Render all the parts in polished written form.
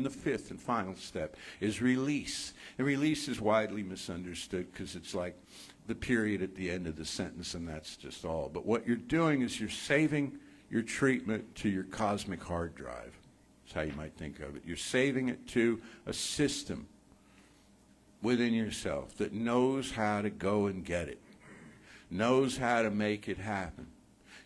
The fifth and final step is release. And release is widely misunderstood because it's like the period at the end of the sentence, and that's just all. But what you're doing is you're saving your treatment to your cosmic hard drive. That's how you might think of it. You're saving it to a system within yourself that knows how to go and get it, knows how to make it happen.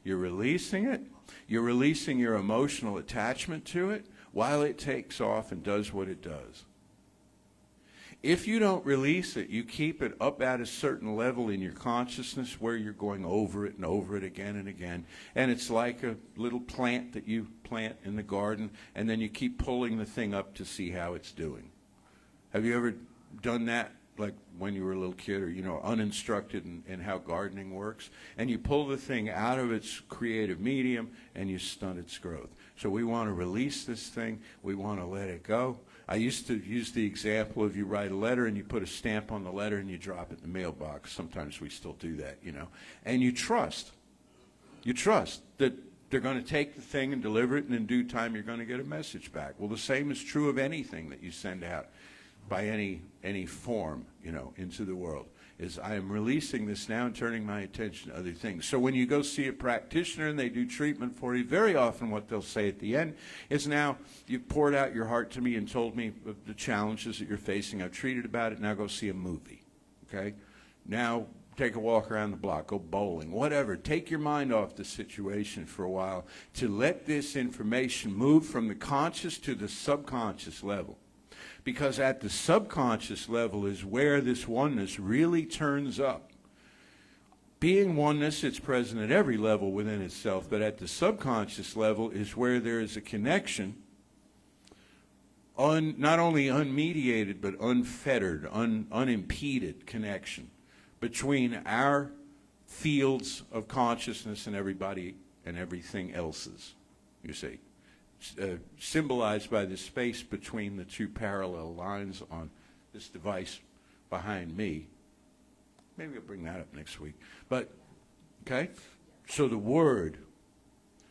You're releasing it. You're releasing your emotional attachment to it while it takes off and does what it does. If you don't release it, you keep it up at a certain level in your consciousness where you're going over it and over it again and again. And it's like a little plant that you plant in the garden, and then you keep pulling the thing up to see how it's doing. Have you ever done that, like when you were a little kid, or, you know, uninstructed in how gardening works? And you pull the thing out of its creative medium and you stunt its growth. So we want to release this thing. We want to let it go. I used to use the example of you write a letter and you put a stamp on the letter and you drop it in the mailbox. Sometimes we still do that, you know. And you trust. You trust that they're going to take the thing and deliver it, and in due time you're going to get a message back. Well, the same is true of anything that you send out by any form, you know, into the world. Is I am releasing this now and turning my attention to other things. So when you go see a practitioner and they do treatment for you, very often what they'll say at the end is, now you've poured out your heart to me and told me of the challenges that you're facing. I've treated about it. Now go see a movie. Okay? Now take a walk around the block. Go bowling. Whatever. Take your mind off the situation for a while to let this information move from the conscious to the subconscious level. Because at the subconscious level is where this oneness really turns up. Being oneness, it's present at every level within itself, but at the subconscious level is where there is a connection, not only unmediated, but unfettered, unimpeded connection between our fields of consciousness and everybody and everything else's, you see. Symbolized by the space between the two parallel lines on this device behind me. Maybe I'll bring that up next week. But, okay? So the Word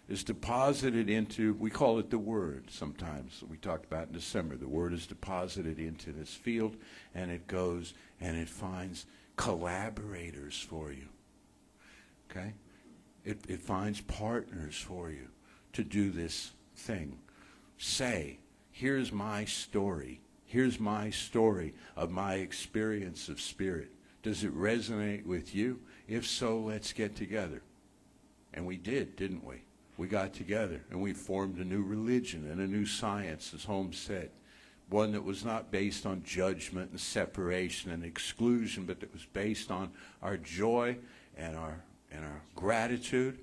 is deposited into, we call it the Word sometimes. We talked about in December. The Word is deposited into this field, and it goes and it finds collaborators for you. Okay? It finds partners for you to do this thing. Say, here's my story. Here's my story of my experience of spirit. Does it resonate with you? If so, let's get together. And we did, didn't we? We got together and we formed a new religion and a new science, as Holmes said. One that was not based on judgment and separation and exclusion, but that was based on our joy and our gratitude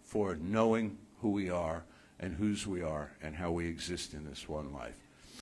for knowing who we are and whose we are and how we exist in this one life.